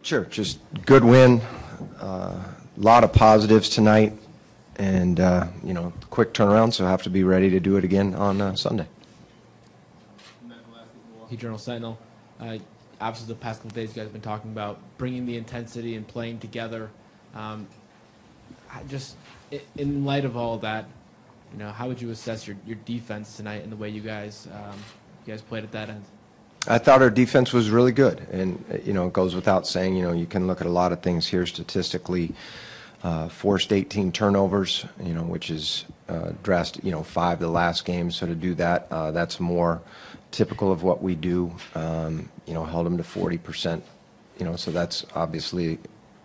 Sure, just good win, a lot of positives tonight, and quick turnaround, so have to be ready to do it again on Sunday. Milwaukee Journal Sentinel. Obviously, the past couple of days, you guys have been talking about bringing the intensity and playing together. Just in light of all that, how would you assess your defense tonight and the way you guys played at that end? I thought our defense was really good, and it goes without saying. You can look at a lot of things here statistically. Forced 18 turnovers, which is dressed, 5 the last game. So to do that, that's more typical of what we do. Held them to 40%. So that's obviously,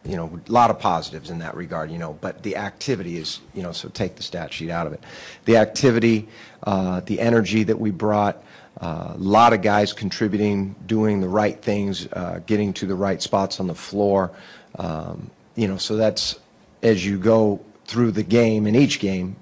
a lot of positives in that regard. But the activity is, so take the stat sheet out of it. The activity, the energy that we brought. A lot of guys contributing, doing the right things, getting to the right spots on the floor. So that's, as you go through the game, in each game,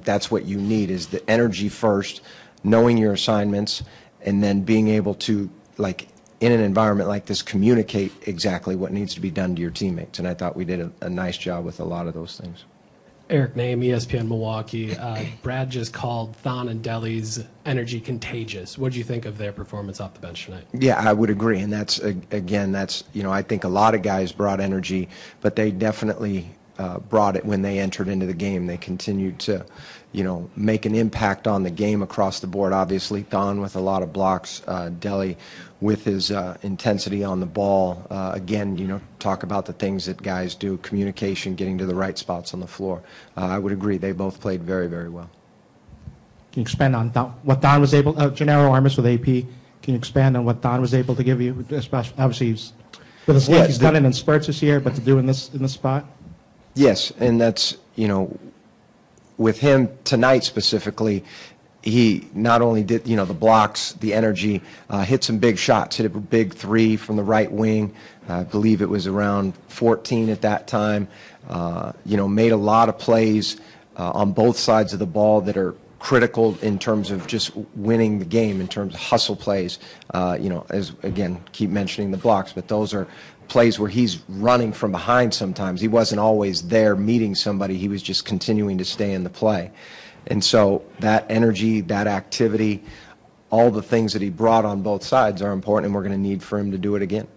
that's what you need, is the energy first, knowing your assignments, and then being able to, like, in an environment like this, communicate exactly what needs to be done to your teammates. And I thought we did a nice job with a lot of those things. Eric Name, ESPN Milwaukee. Brad just called Thon and Deli's energy contagious. What do you think of their performance off the bench tonight? Yeah, I would agree. And that's, again, I think a lot of guys brought energy, but they definitely brought it when they entered into the game. They continued to, make an impact on the game across the board. Obviously, Thon with a lot of blocks, Deli with his intensity on the ball. Again, talk about the things that guys do, communication, getting to the right spots on the floor. I would agree. They both played very, very well. Can you expand on what Thon was able, Gennaro Armas with AP, can you expand on what Thon was able to give you, especially, obviously, with his league, he's done it in spurts this year, but to do in this spot? Yes, and that's, with him tonight specifically, he not only did, the blocks, the energy, hit some big shots, hit a big 3 from the right wing. I believe it was around 14 at that time. Made a lot of plays on both sides of the ball that are critical in terms of just winning the game, in terms of hustle plays. As, again, keep mentioning the blocks, but those are plays where he's running from behind sometimes. He wasn't always there meeting somebody. He was just continuing to stay in the play. And so that energy, that activity, all the things that he brought on both sides are important, and we're going to need for him to do it again.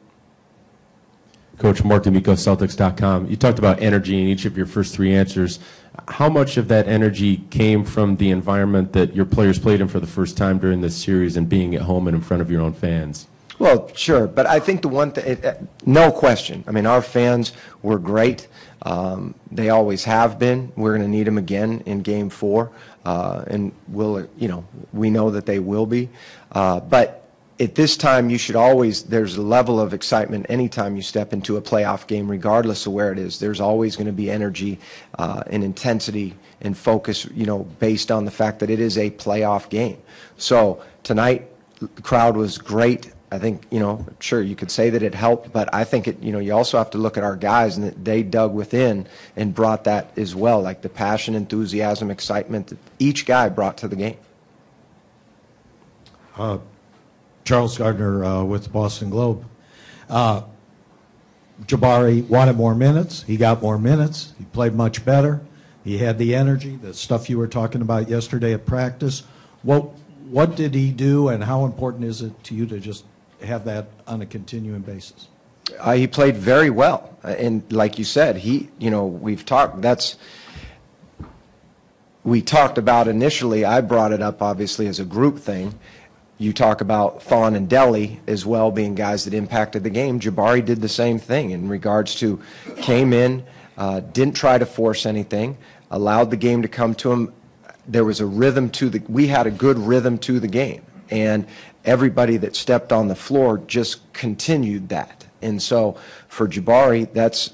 Coach Mark D'Amico, Celtics.com. You talked about energy in each of your first 3 answers. How much of that energy came from the environment that your players played in for the first time during this series and being at home and in front of your own fans? Well, sure, but I think the one thing, no question. I mean, our fans were great. They always have been. We're going to need them again in Game 4, and we know that they will be. But at this time, you should always, there's a level of excitement anytime you step into a playoff game, regardless of where it is. There's always going to be energy and intensity and focus, based on the fact that it is a playoff game. So tonight, the crowd was great. I think, sure, you could say that it helped, but I think you also have to look at our guys, and that they dug within and brought that as well, like the passion, enthusiasm, excitement that each guy brought to the game. Charles Gardner with the Boston Globe. Jabari wanted more minutes. He got more minutes. He played much better. He had the energy, the stuff you were talking about yesterday at practice. What did he do, and how important is it to you to just have that on a continuing basis? He played very well, and like you said, we talked about initially. I brought it up obviously as a group thing. You talk about Thon and Deli as well being guys that impacted the game. Jabari did the same thing in regards to came in, didn't try to force anything, allowed the game to come to him. There was a rhythm we had a good rhythm to the game, and everybody that stepped on the floor just continued that. And so for Jabari,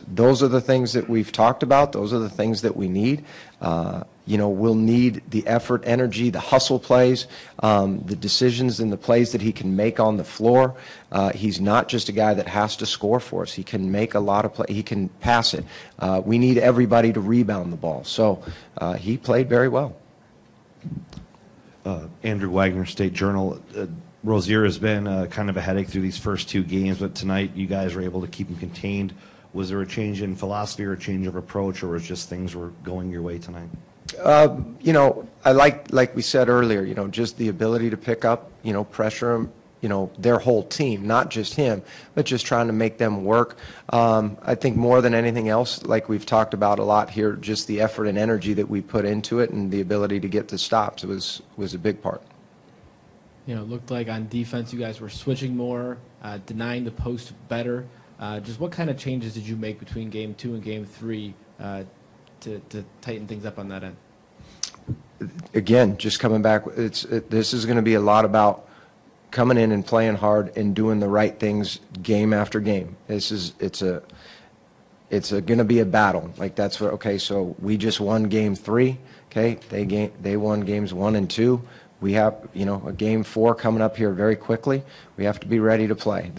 those are the things that we've talked about. Those are the things that we need. We'll need the effort, energy, the hustle plays, the decisions and the plays that he can make on the floor. He's not just a guy that has to score for us. He can make a lot of plays. He can pass it. We need everybody to rebound the ball. So he played very well. Andrew Wagner, State Journal. Rozier has been kind of a headache through these first 2 games, but tonight you guys were able to keep him contained. Was there a change in philosophy or a change of approach, or was just things were going your way tonight? I like we said earlier, just the ability to pick up, pressure them, their whole team, not just him, but just trying to make them work. I think more than anything else, like we've talked about a lot here, just the effort and energy that we put into it and the ability to get the stops was a big part. It looked like on defense you guys were switching more, denying the post better. Just what kind of changes did you make between Game 2 and Game 3 to tighten things up on that end? Again, just coming back, this is going to be a lot about coming in and playing hard and doing the right things game after game. It's going to be a battle. Like that's what. Okay, so we just won Game 3. Okay, they won games 1 and 2. We have a Game 4 coming up here very quickly. We have to be ready to play.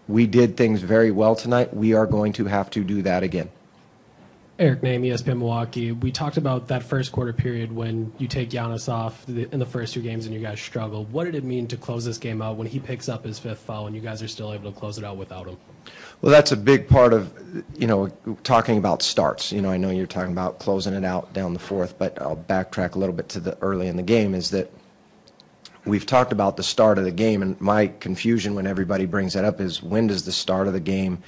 We did things very well tonight. We are going to have to do that again. Eric Name, ESPN Milwaukee. We talked about that first quarter period when you take Giannis off in the first 2 games and you guys struggle. What did it mean to close this game out when he picks up his 5th foul and you guys are still able to close it out without him? Well, that's a big part of, talking about starts. I know you're talking about closing it out down the 4th, but I'll backtrack a little bit to the early in the game is that we've talked about the start of the game, and my confusion when everybody brings that up is when does the start of the game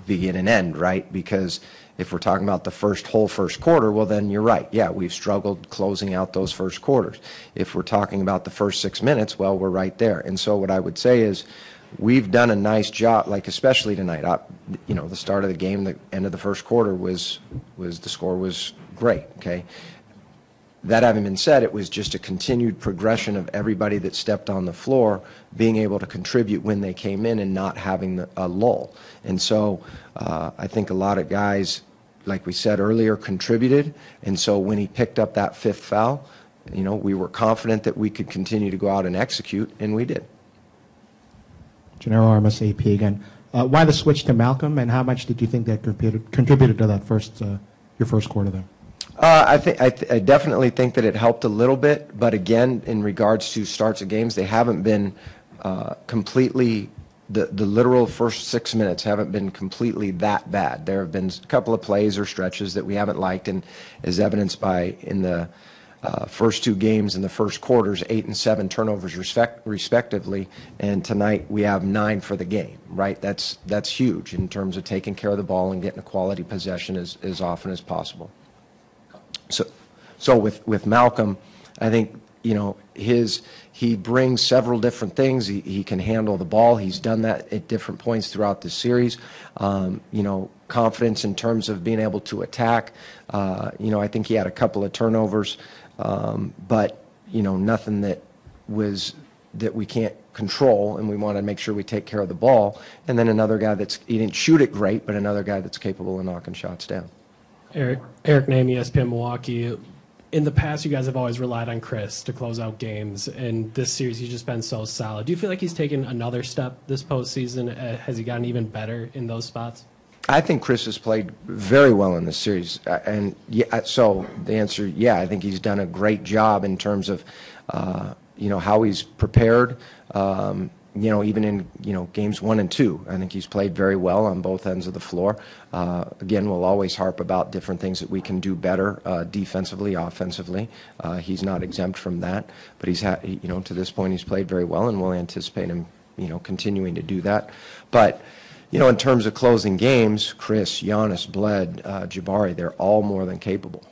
begin and end, right? Because if we're talking about the whole first quarter, well, then you're right. Yeah, we've struggled closing out those first quarters. If we're talking about the first 6 minutes, well, we're right there. And so what I would say is we've done a nice job, like especially tonight. The start of the game, the end of the first quarter the score was great, okay? That having been said, it was just a continued progression of everybody that stepped on the floor being able to contribute when they came in and not having a lull. And so I think a lot of guys, like we said earlier, contributed. And so when he picked up that 5th foul, we were confident that we could continue to go out and execute, and we did. Gennaro Armas, AP again. Why the switch to Malcolm, and how much did you think that contributed to that your first quarter there? I definitely think that it helped a little bit, but again, in regards to starts of games, they haven't been completely. The literal first 6 minutes haven't been completely that bad. There have been a couple of plays or stretches that we haven't liked, and as evidenced by in the first 2 games in the first quarters, 8 and 7 turnovers respectively, and tonight we have 9 for the game. Right, that's huge in terms of taking care of the ball and getting a quality possession as often as possible. So with Malcolm, I think he brings several different things. He can handle the ball. He's done that at different points throughout the series. Confidence in terms of being able to attack. I think he had a couple of turnovers, but nothing that we can't control, and we want to make sure we take care of the ball. And then another guy he didn't shoot it great, but another guy that's capable of knocking shots down. Eric Name, ESPN Milwaukee. In the past, you guys have always relied on Chris to close out games, and this series he's just been so solid. Do you feel like he's taken another step this postseason? Has he gotten even better in those spots? I think Chris has played very well in this series, and so the answer, I think he's done a great job in terms of, how he's prepared. Even in games 1 and 2, I think he's played very well on both ends of the floor. Again, we'll always harp about different things that we can do better defensively, offensively. He's not exempt from that, but he's to this point he's played very well, and we'll anticipate him continuing to do that. But in terms of closing games, Chris, Giannis, Bled, Jabari, they're all more than capable.